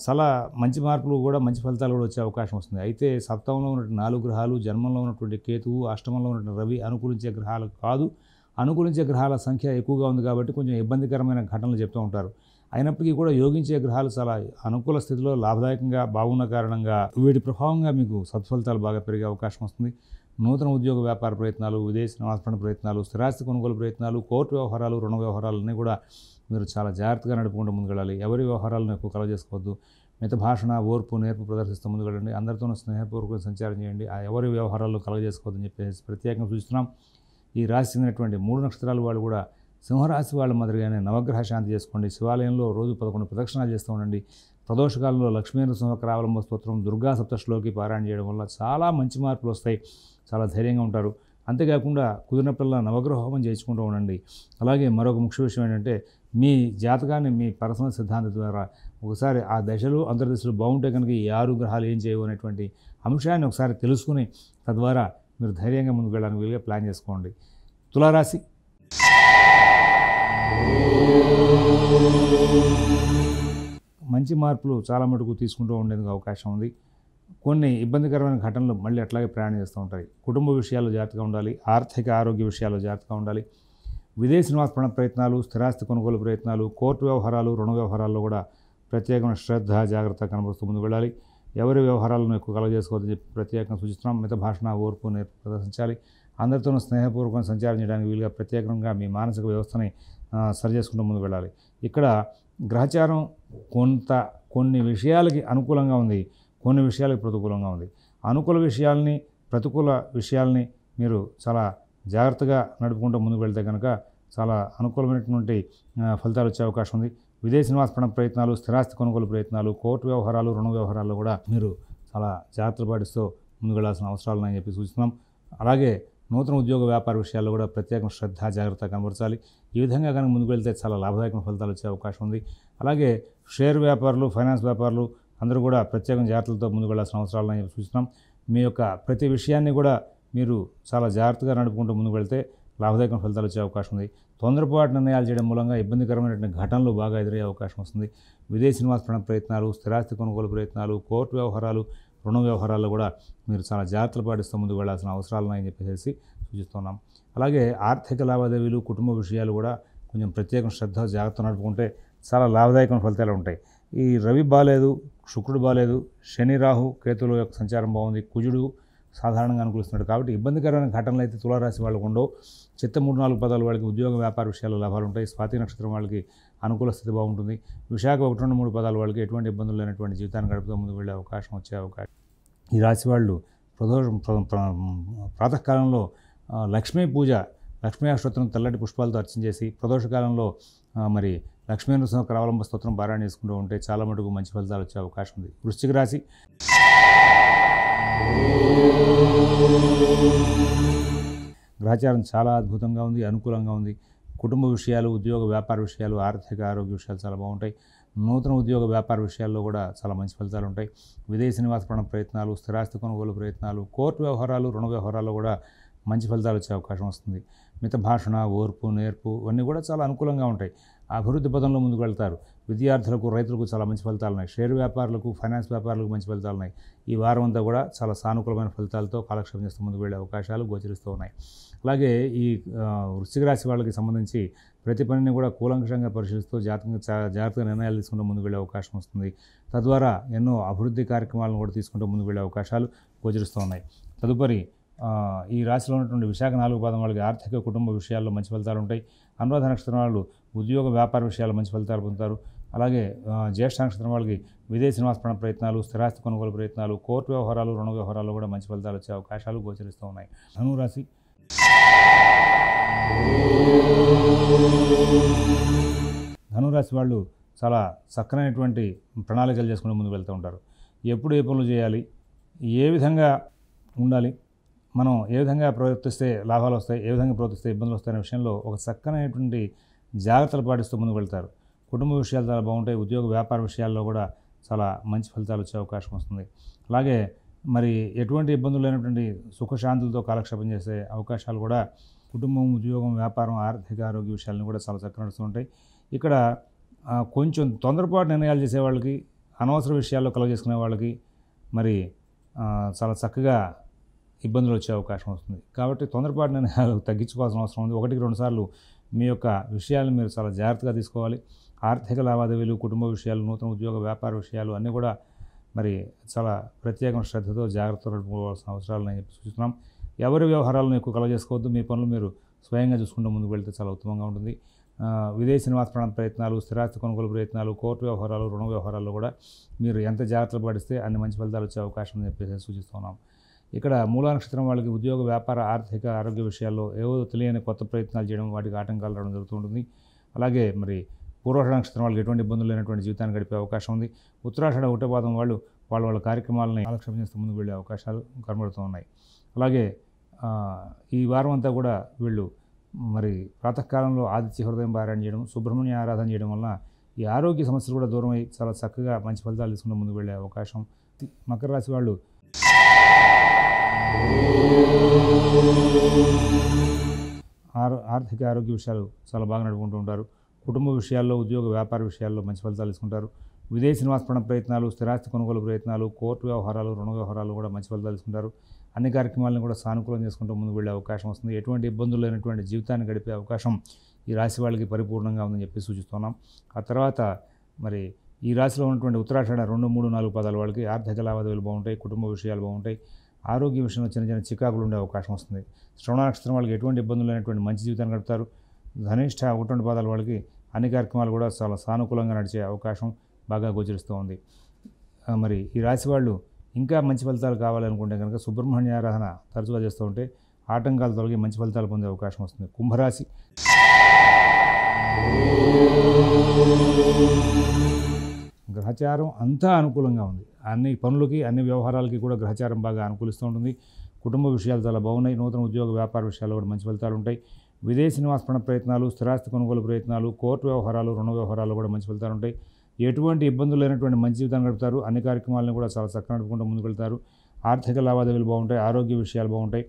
చాలా మంచి మార్పులు కూడా మంచి ఫలితాలు కూడా వచ్చే అవకాశం వస్తుంది. అయితే సప్తమంలో ఉన్నటువంటి 4 గ్రహాలు, జన్మంలో ఉన్నటువంటి కేతువు, అష్టమంలో ఉన్నటువంటి రవి అనుకూలించే గ్రహాలు కాదు. అనుకూలించే గ్రహాల సంఖ్య ఎక్కువగా ఉంది కాబట్టి కొంచెం ఇబ్బందికరమైన ఘటనలు చెప్తూ ఉంటారు. అయినప్పటికీ కూడా యోగించే గ్రహాలు చాలా అనుకూల స్థితిలో లాభదాయకంగా బాగున్న కారణంగా వీటి ప్రభావంగా మీకు సత్ఫలితాలు బాగా పెరిగే అవకాశం వస్తుంది. నూతన ఉద్యోగ వ్యాపార ప్రయత్నాలు, విదేశీ నివాస ప్రయత్నాలు, స్థిరాస్తి కొనుగోలు ప్రయత్నాలు, కోర్టు వ్యవహారాలు, రుణ వ్యవహారాలన్నీ కూడా మీరు చాలా జాగ్రత్తగా నడుపుకుంటూ ముందుకెళ్ళాలి. ఎవరి వ్యవహారాలను ఎక్కువ కలగజేసుకోవద్దు. మిత భాషణ, ఓర్పు, నేర్పు ప్రదర్శిస్తూ ముందుకెళ్ళండి. అందరితోనూ స్నేహపూర్వక సంచారం చేయండి. ఆ ఎవరి వ్యవహారాల్లో కలగజేసుకోవద్దని చెప్పేసి ప్రత్యేకంగా సూచిస్తున్నాం. ఈ రాశి చెందినటువంటి 3 నక్షత్రాల వాళ్ళు కూడా సింహరాశి వాళ్ళ మాదిరిగానే నవగ్రహ శాంతి చేసుకోండి. శివాలయంలో రోజు 11 ప్రదక్షిణాలు చేస్తూ ఉండండి. ప్రదోషకాలంలో లక్ష్మీ నరసింహకరావలంబ స్తోత్రం, దుర్గా సప్తశ్లోకి పారాయణ చేయడం వల్ల చాలా మంచి మార్పులు వస్తాయి. చాలా ధైర్యంగా ఉంటారు. అంతేకాకుండా కుదిరినప్పుడల్లా నవగ్రహ హోమం చేయించుకుంటూ ఉండండి. అలాగే మరొక ముఖ్య విషయం ఏంటంటే మీ జాతకాన్ని మీ పర్సనల్ సిద్ధాంతం ద్వారా ఒకసారి ఆ దశలు అంతర్దశలు బాగుంటే కనుక ఈ 6 గ్రహాలు ఏం చేయవు అనేటువంటి అంశాన్ని ఒకసారి తెలుసుకుని తద్వారా మీరు ధైర్యంగా ముందుకు వెళ్ళడానికి వీలుగా ప్లాన్ చేసుకోండి. తులారాశి. మంచి మార్పులు చాలా మటుకు తీసుకుంటూ ఉండేందుకు అవకాశం ఉంది. కొన్ని ఇబ్బందికరమైన ఘటనలు మళ్ళీ అట్లాగే ప్రయాణం చేస్తూ ఉంటాయి. కుటుంబ విషయాల్లో జాగ్రత్తగా ఉండాలి. ఆర్థిక ఆరోగ్య విషయాల్లో జాగ్రత్తగా ఉండాలి. విదేశీ నివాస ప్రయత్నాలు, స్థిరాస్తి కొనుగోలు ప్రయత్నాలు, కోర్టు వ్యవహారాలు, రుణ వ్యవహారాల్లో కూడా ప్రత్యేకమైన శ్రద్ధ, జాగ్రత్త కనబరుస్తూ ముందుకు వెళ్ళాలి. ఎవరి వ్యవహారాలను ఎక్కువ కలగజేసుకోవద్దని చెప్పి ప్రత్యేకంగా సూచిస్తున్నాం. మిత భాషణ, ఓర్పు, నేర్పు ప్రదర్శించాలి. అందరితోనూ స్నేహపూర్వకంగా సంచారం చేయడానికి వీలుగా ప్రత్యేకంగా మీ మానసిక వ్యవస్థని సరి చేసుకుంటూ ముందుకు వెళ్ళాలి. ఇక్కడ గ్రహచారం కొన్ని విషయాలకి అనుకూలంగా ఉంది, కొన్ని విషయాలకు ప్రతికూలంగా ఉంది. అనుకూల విషయాల్ని, ప్రతికూల విషయాల్ని మీరు చాలా జాగ్రత్తగా నడుపుకుంటూ ముందుకు వెళ్తే కనుక చాలా అనుకూలమైనటువంటి ఫలితాలు వచ్చే అవకాశం ఉంది. విదేశీ నివాస ప్రయత్నాలు, స్థిరాస్తి కొనుగోలు ప్రయత్నాలు, కోర్టు వ్యవహారాలు, రుణ వ్యవహారాల్లో కూడా మీరు చాలా జాగ్రత్తలు పాటిస్తూ ముందుకు వెళ్ళాల్సిన అవసరాలు అని చెప్పి సూచిస్తున్నాం. అలాగే నూతన ఉద్యోగ వ్యాపార విషయాల్లో కూడా ప్రత్యేక శ్రద్ధ, జాగ్రత్త కనబరచాలి. ఈ విధంగా కనుక ముందుకు వెళ్తే చాలా లాభదాయకమైన ఫలితాలు వచ్చే అవకాశం ఉంది. అలాగే షేర్ వ్యాపారులు, ఫైనాన్స్ వ్యాపారులు అందరూ కూడా ప్రత్యేక జాగ్రత్తలతో ముందుకు వెళ్ళాల్సిన అవసరాలు అని చెప్పి సూచిస్తున్నాం. మీ యొక్క ప్రతి విషయాన్ని కూడా మీరు చాలా జాగ్రత్తగా నడుపుకుంటూ ముందుకు వెళ్తే లాభదాయకమైన ఫలితాలు వచ్చే అవకాశం ఉంది. తొందరపాటు నిర్ణయాలు చేయడం మూలంగా ఇబ్బందికరమైనటువంటి ఘటనలు బాగా ఎదురయ్యే అవకాశం వస్తుంది. విదేశీ నివాస ప్రయత్నాలు, స్థిరాస్తి కొనుగోలు ప్రయత్నాలు, కోర్టు వ్యవహారాలు, రుణ వ్యవహారాల్లో కూడా మీరు చాలా జాగ్రత్తలు పాటిస్తూ ముందుకు వెళ్ళాల్సిన అవసరాలు ఉన్నాయని చెప్పేసి సూచిస్తున్నాం. అలాగే ఆర్థిక లావాదేవీలు, కుటుంబ విషయాలు కూడా కొంచెం ప్రత్యేక శ్రద్ధ, జాగ్రత్త నడుపుకుంటే చాలా లాభదాయకమైన ఫలితాలు ఉంటాయి. ఈ రవి బాలేదు, శుక్రుడు బాలేదు, శని, రాహు, కేతువుల యొక్క సంచారం బాగుంది, కుజుడు సాధారణంగా అనుకూలిస్తున్నాడు. కాబట్టి ఇబ్బందికరమైన ఘటనలు అయితే తులారాశి వాళ్ళకు ఉండవు. చిత్త 3-4 పదాలు వాళ్ళకి ఉద్యోగ వ్యాపార విషయాల్లో లాభాలు ఉంటాయి. స్వాతి నక్షత్రం వాళ్ళకి అనుకూల స్థితి బాగుంటుంది. విశాఖ 1-2-3 పదాలు వాళ్ళకి ఎటువంటి ఇబ్బందులు లేనటువంటి జీవితాన్ని గడుపుతూ ముందుకు వెళ్ళే అవకాశం వచ్చే అవకాశం. ఈ రాశి వాళ్ళు ప్రాతకాలంలో లక్ష్మీ పూజ, లక్ష్మీ అష్టోత్తరం తెల్లటి పుష్పాలతో అర్చన చేసి, ప్రదోషకాలంలో మరి లక్ష్మీ నరసింహకరావలంబ స్తోత్రం పారాయణ చేసుకుంటూ ఉంటే చాలా మటుకు మంచి ఫలితాలు వచ్చే అవకాశం ఉంది. వృశ్చిక రాశి గ్రహచారం చాలా అద్భుతంగా ఉంది, అనుకూలంగా ఉంది. కుటుంబ విషయాలు, ఉద్యోగ వ్యాపార విషయాలు, ఆర్థిక ఆరోగ్య విషయాలు చాలా బాగుంటాయి. నూతన ఉద్యోగ వ్యాపార విషయాల్లో కూడా చాలా మంచి ఫలితాలు ఉంటాయి. విదేశీ నివాస ప్రయత్నాలు, స్థిరాస్తి కొనుగోలు ప్రయత్నాలు, కోర్టు వ్యవహారాలు, రుణ వ్యవహారాల్లో కూడా మంచి ఫలితాలు వచ్చే అవకాశం వస్తుంది. మిత భాషణ, ఓర్పు, నేర్పు ఇవన్నీ కూడా చాలా అనుకూలంగా ఉంటాయి. అభివృద్ధి పదంలో ముందుకు వెళ్తారు. విద్యార్థులకు, రైతులకు చాలా మంచి ఫలితాలు ఉన్నాయి. షేర్ వ్యాపారులకు, ఫైనాన్స్ వ్యాపారులకు మంచి ఫలితాలు ఉన్నాయి. ఈ వారం అంతా కూడా చాలా సానుకూలమైన ఫలితాలతో కాలక్షేపం చేస్తూ ముందుకు వెళ్ళే అవకాశాలు గోచరిస్తూ ఉన్నాయి. అలాగే ఈ వృశ్చిక రాశి వాళ్ళకి సంబంధించి ప్రతి పనిని కూడా కూలంకషంగా పరిశీలిస్తూ జాగ్రత్తగా నిర్ణయాలు తీసుకుంటూ ముందుకు వెళ్ళే అవకాశం వస్తుంది. తద్వారా ఎన్నో అభివృద్ధి కార్యక్రమాలను కూడా తీసుకుంటూ ముందుకు వెళ్ళే అవకాశాలు గోచరిస్తూ ఉన్నాయి. తదుపరి ఈ రాశిలో ఉన్నటువంటి విశాఖ 4 పాదం వాళ్ళకి ఆర్థిక, కుటుంబ విషయాల్లో మంచి ఫలితాలు ఉంటాయి. అనురాధ నక్షత్రం వాళ్ళు ఉద్యోగ వ్యాపార విషయాల్లో మంచి ఫలితాలు పొందుతారు. అలాగే జ్యేష్ఠ నక్షత్రం వాళ్ళకి విదేశీ నివాస ప్రయత్నాలు, స్థిరాస్తి కొనుగోలు ప్రయత్నాలు, కోర్టు వ్యవహారాలు, రుణ వ్యవహారాల్లో కూడా మంచి ఫలితాలు వచ్చే అవకాశాలు గోచరిస్తూ ఉన్నాయి. ధనురాశి ధనురాశి వాళ్ళు చాలా చక్కనైనటువంటి ప్రణాళికలు చేసుకుని ముందుకు వెళ్తూ ఉంటారు. ఎప్పుడు ఏ పనులు చేయాలి, ఏ విధంగా ఉండాలి, మనం ఏ విధంగా ప్రవర్తిస్తే లాభాలు వస్తాయి, ఏ విధంగా ప్రవర్తిస్తే ఇబ్బందులు వస్తాయనే విషయంలో ఒక చక్కనైనటువంటి జాగ్రత్తలు పాటిస్తూ ముందుకు వెళ్తారు. కుటుంబ విషయాలు చాలా బాగుంటాయి. ఉద్యోగ వ్యాపార విషయాల్లో కూడా చాలా మంచి ఫలితాలు వచ్చే అవకాశం వస్తుంది. అలాగే మరి ఎటువంటి ఇబ్బందులు లేనటువంటి సుఖశాంతులతో కాలక్షేపం చేసే అవకాశాలు కూడా కుటుంబం, ఉద్యోగం, వ్యాపారం, ఆర్థిక ఆరోగ్య విషయాలను కూడా చాలా చక్కగా నడుస్తూ ఉంటాయి. ఇక్కడ కొంచెం తొందరపాటు నిర్ణయాలు చేసే వాళ్ళకి, అనవసర విషయాల్లో కలుగజేసుకునే వాళ్ళకి మరి చాలా చక్కగా ఇబ్బందులు వచ్చే అవకాశం వస్తుంది. కాబట్టి తొందరపాటు నిర్ణయాలు తగ్గించుకోవాల్సిన అవసరం ఉంది. 1-2 సార్లు మీ యొక్క విషయాలను మీరు చాలా జాగ్రత్తగా తీసుకోవాలి. ఆర్థిక లావాదేవీలు, కుటుంబ విషయాలు, నూతన ఉద్యోగ వ్యాపార విషయాలు అన్నీ కూడా మరి చాలా ప్రత్యేకమైన శ్రద్ధతో జాగ్రత్తగా నడుపుకోవాల్సిన అవసరాలను చెప్పి సూచిస్తున్నాం. ఎవరి వ్యవహారాలను ఎక్కువ కలగజేసుకోవద్దు. మీ పనులు మీరు స్వయంగా చూసుకుంటూ ముందుకు వెళ్తే చాలా ఉత్తమంగా ఉంటుంది. విదేశీ నివాస ప్రయత్నాలు, స్థిరాస్తి కొనుగోలు ప్రయత్నాలు, కోర్టు వ్యవహారాలు, రుణ వ్యవహారాల్లో కూడా మీరు ఎంత జాగ్రత్తలు పాటిస్తే అన్ని మంచి ఫలితాలు వచ్చే అవకాశం అని చెప్పేసి సూచిస్తున్నాం. ఇక్కడ మూలా నక్షత్రం వాళ్ళకి ఉద్యోగ వ్యాపార, ఆర్థిక ఆరోగ్య విషయాల్లో ఏవో తెలియని కొత్త ప్రయత్నాలు చేయడం, వాటికి ఆటంకాలు రావడం జరుగుతుంటుంది. అలాగే మరి పూర్వాషాఢ నక్షత్రం వాళ్ళకి ఎటువంటి ఇబ్బందులు లేనటువంటి జీవితాన్ని గడిపే అవకాశం ఉంది. ఉత్తరాషాఢ 1వ పాదం వాళ్ళు వాళ్ళ కార్యక్రమాలని కాలక్షేపం చేస్తూ ముందుకు వెళ్ళే అవకాశాలు కనబడుతూ ఉన్నాయి. అలాగే ఈ వారం అంతా కూడా వీళ్ళు మరి ప్రాతకాలంలో ఆదిత్య హృదయం పారాయణ చేయడం, సుబ్రహ్మణ్య ఆరాధన చేయడం వలన ఈ ఆరోగ్య సమస్యలు కూడా దూరం అయ్యి చాలా చక్కగా మంచి ఫలితాలు తీసుకుంటూ ముందుకు వెళ్ళే అవకాశం. మకర రాశి వాళ్ళు ఆర్థిక ఆరోగ్య విషయాలు చాలా బాగా నడుపుకుంటూ ఉంటారు. కుటుంబ విషయాల్లో, ఉద్యోగ వ్యాపార విషయాల్లో మంచి ఫలితాలు తీసుకుంటారు. విదేశీ నివాస ప్రయత్నాలు, స్థిరాస్తి కొనుగోలు ప్రయత్నాలు, కోర్టు వ్యవహారాలు, రుణ వ్యవహారాలు కూడా మంచి ఫలితాలు తీసుకుంటారు. అన్ని కార్యక్రమాలను కూడా సానుకూలం చేసుకుంటూ ముందుకు వెళ్ళే అవకాశం వస్తుంది. ఎటువంటి ఇబ్బందులు లేనటువంటి జీవితాన్ని గడిపే అవకాశం ఈ రాశి వాళ్ళకి పరిపూర్ణంగా ఉందని చెప్పి సూచిస్తున్నాం. ఆ తర్వాత మరి ఈ రాశిలో ఉన్నటువంటి ఉత్తరాషాఢ 2, 3, 4 పదాల వాళ్ళకి ఆర్థిక లావాదేవీలు బాగుంటాయి. కుటుంబ విషయాలు బాగుంటాయి. ఆరోగ్య విషయంలో చిన్న చిన్న చికాకులు ఉండే అవకాశం వస్తుంది. శ్రవణ నక్షత్రం వాళ్ళకి ఎటువంటి ఇబ్బందులు లేనటువంటి మంచి జీవితాన్ని గడుపుతారు. ధనిష్ట 1-2 పాదాల వాళ్ళకి అన్ని కార్యక్రమాలు కూడా చాలా సానుకూలంగా నడిచే అవకాశం బాగా గోచరిస్తూ ఉంది. మరి ఈ రాశి వాళ్ళు ఇంకా మంచి ఫలితాలు కావాలనుకుంటే కనుక సుబ్రహ్మణ్య ఆరాధన తరచుగా చేస్తూ ఉంటే ఆటంకాలు తొలగి మంచి ఫలితాలు పొందే అవకాశం వస్తుంది. కుంభరాశి గ్రహచారం అంతా అనుకూలంగా ఉంది. అన్ని పనులకి, అన్ని వ్యవహారాలకి కూడా గ్రహచారం బాగా అనుకూలిస్తూ ఉంటుంది. కుటుంబ విషయాలు చాలా బాగున్నాయి. నూతన ఉద్యోగ వ్యాపార విషయాల్లో కూడా మంచి ఫలితాలు ఉంటాయి. విదేశీ నివాస ప్రయత్నాలు, స్థిరాస్తి కొనుగోలు ప్రయత్నాలు, కోర్టు వ్యవహారాలు, రుణ వ్యవహారాల్లో కూడా మంచి ఫలితాలు ఉంటాయి. ఎటువంటి ఇబ్బందులు లేనటువంటి మంచి జీవితాన్ని గడుపుతారు. అన్ని కార్యక్రమాలను కూడా చాలా చక్కగా నడుపుకుంటూ ముందుకు వెళ్తారు. ఆర్థిక లావాదేవీలు బాగుంటాయి. ఆరోగ్య విషయాలు బాగుంటాయి.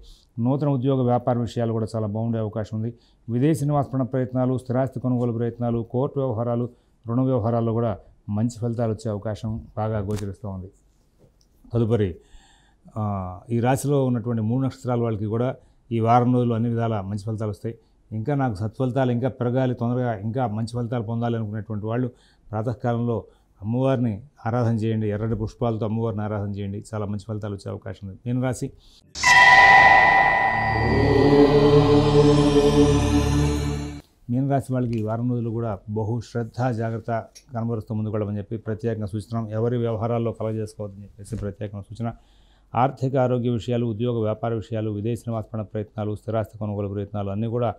నూతన ఉద్యోగ వ్యాపార విషయాలు కూడా చాలా బాగుండే అవకాశం ఉంది. విదేశీ నివాస ప్రయత్నాలు, స్థిరాస్తి కొనుగోలు ప్రయత్నాలు, కోర్టు వ్యవహారాలు, రుణ వ్యవహారాల్లో కూడా మంచి ఫలితాలు వచ్చే అవకాశం బాగా గోచరిస్తూ ఉంది. తదుపరి ఈ రాశిలో ఉన్నటువంటి 3 నక్షత్రాల వాళ్ళకి కూడా ఈ వారం రోజులు అన్ని విధాల మంచి ఫలితాలు వస్తాయి. ఇంకా నాకు సత్ఫలితాలు ఇంకా పెరగాలి, తొందరగా ఇంకా మంచి ఫలితాలు పొందాలి అనుకునేటువంటి వాళ్ళు ప్రాతకాలంలో అమ్మవారిని ఆరాధన చేయండి. ఎర్రటి పుష్పాలతో అమ్మవారిని ఆరాధన చేయండి. చాలా మంచి ఫలితాలు వచ్చే అవకాశం ఉంది. మీన రాశి. మీనరాశి వాళ్ళకి ఈ వారం రోజులు కూడా బహు శ్రద్ధ జాగ్రత్త కనబరుస్తూ ముందుకు వెళ్ళమని చెప్పి ప్రత్యేకంగా సూచిస్తున్నాం. ఎవరి వ్యవహారాల్లో కలగజేసుకోవద్దని చెప్పేసి ప్రత్యేకంగా సూచన. ఆర్థిక ఆరోగ్య విషయాలు, ఉద్యోగ వ్యాపార విషయాలు, విదేశీ నివాసపణ ప్రయత్నాలు, స్థిరాస్తి కొనుగోలు ప్రయత్నాలు అన్నీ కూడా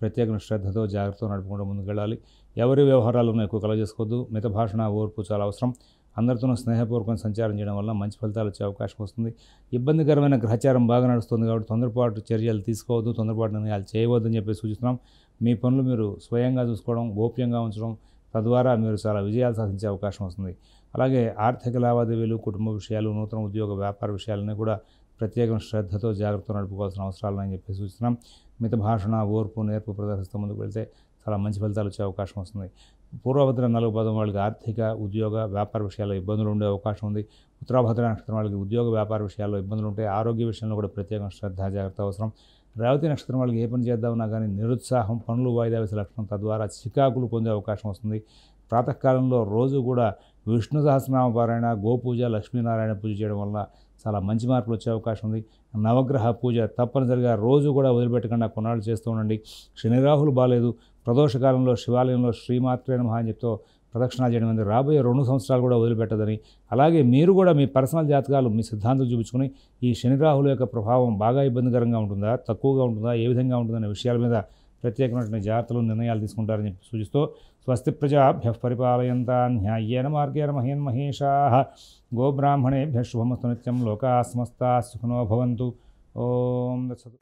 ప్రత్యేకమైన శ్రద్ధతో జాగ్రత్తతో నడుపుకుంటూ ముందుకు వెళ్ళాలి. ఎవరి వ్యవహారాలను ఎక్కువ కలగజేసుకోవద్దు. మిత భాషణ, ఓర్పు చాలా అవసరం. అందరితోనూ స్నేహపూర్వకంగా సంచారం చేయడం వల్ల మంచి ఫలితాలు వచ్చే అవకాశం వస్తుంది. ఇబ్బందికరమైన గ్రహచారం బాగా నడుస్తుంది కాబట్టి తొందరపాటు చర్యలు తీసుకోవద్దు, తొందరపాటు నిర్ణయాలు చేయవద్దని చెప్పి సూచిస్తున్నాం. మీ పనులు మీరు స్వయంగా చూసుకోవడం, గోప్యంగా ఉంచడం, తద్వారా మీరు చాలా విజయాలు సాధించే అవకాశం వస్తుంది. అలాగే ఆర్థిక లావాదేవీలు, కుటుంబ విషయాలు, నూతన ఉద్యోగ వ్యాపార విషయాలన్నీ కూడా ప్రత్యేకమైన శ్రద్ధతో జాగ్రత్తతో నడుపుకోవాల్సిన అవసరాలని చెప్పి సూచిస్తున్నాం. మిత భాషణ, ఓర్పు, నేర్పు ప్రదర్శిస్తూ ముందుకు వెళ్తే చాలా మంచి ఫలితాలు వచ్చే అవకాశం వస్తుంది. పూర్వభద్ర 4 పాదం వాళ్ళకి ఆర్థిక, ఉద్యోగ, వ్యాపార విషయాల్లో ఇబ్బందులు ఉండే అవకాశం ఉంది. ఉత్తరాభద్ర నక్షత్రం వాళ్ళకి ఉద్యోగ, వ్యాపార విషయాల్లో ఇబ్బందులు ఉంటాయి. ఆరోగ్య విషయంలో కూడా ప్రత్యేకమైన శ్రద్ధ జాగ్రత్త అవసరం. రేవతి నక్షత్రం వాళ్ళకి ఏ పని చేద్దామన్నా కానీ నిరుత్సాహం, పనులు వాయిదా వేసే లక్షణం, తద్వారా చికాకులు పొందే అవకాశం వస్తుంది. ప్రాతకాలంలో రోజు కూడా విష్ణు సహస్రనామ పారాయణ, గోపూజ, లక్ష్మీనారాయణ పూజ చేయడం వల్ల చాలా మంచి మార్పులు వచ్చే అవకాశం ఉంది. నవగ్రహ పూజ తప్పనిసరిగా రోజు కూడా వదిలిపెట్టకుండా కొన్నాళ్ళు చేస్తూ ఉండండి. శని రాహులు బాలేదు. ప్రదోషకాలంలో శివాలయంలో శ్రీమాత్రే నమః అని చెప్తూ ప్రదక్షిణాలు చేయడం అనేది రాబోయే 2 సంవత్సరాలు కూడా వదిలిపెట్టదని, అలాగే మీరు కూడా మీ పర్సనల్ జాతకాలు మీ సిద్ధాంతం చూపించుకుని ఈ శని రాహుల యొక్క ప్రభావం బాగా ఇబ్బందికరంగా ఉంటుందా, తక్కువగా ఉంటుందా, ఏ విధంగా ఉంటుందనే విషయాల మీద ప్రత్యేకమైన జాగ్రత్తలు, నిర్ణయాలు తీసుకుంటారని చెప్పి సూచిస్తూ స్వస్తి ప్రజాభ్యః పరిపాలయంతాం న్యాయేన మార్గేణ మహీన్మహేషాః గోబ్రాహ్మణేభ్యః శుభమస్తు నిత్యం. లోకాః సమస్తాః సుఖినో భవంతు. ఓం దత్సతు.